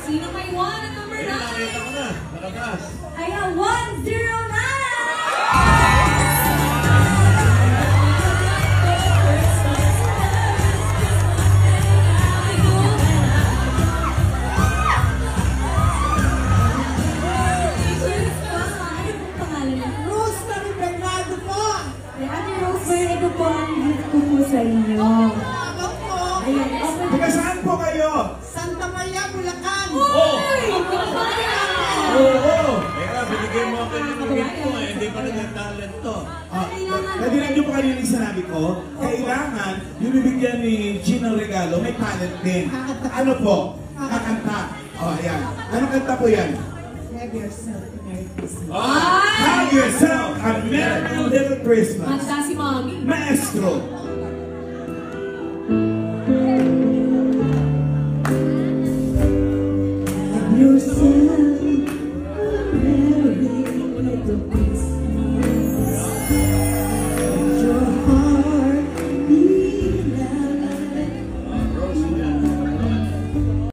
Sino may 1 at number 9? Nakita ko na. Nakakas. Ayan, 109! Ito po ang gift ko po sa inyo. Ayan, Teka, saan po kayo? Santa Maria, Bulacan! Oo! Teka, binigyan mo ako ng gift ko eh. Hindi pa nag-talent to. Nadinig niyo po kanina yung sinabi ko, kailangan yung bibigyan ni Gina ng regalo, may talent din. Ano po? Kakanta. O, ayan. Anong kanta po yan? Have yourself a Merry Christmas. Have yourself a Merry Little Christmas. Manda si Mami. Maestro.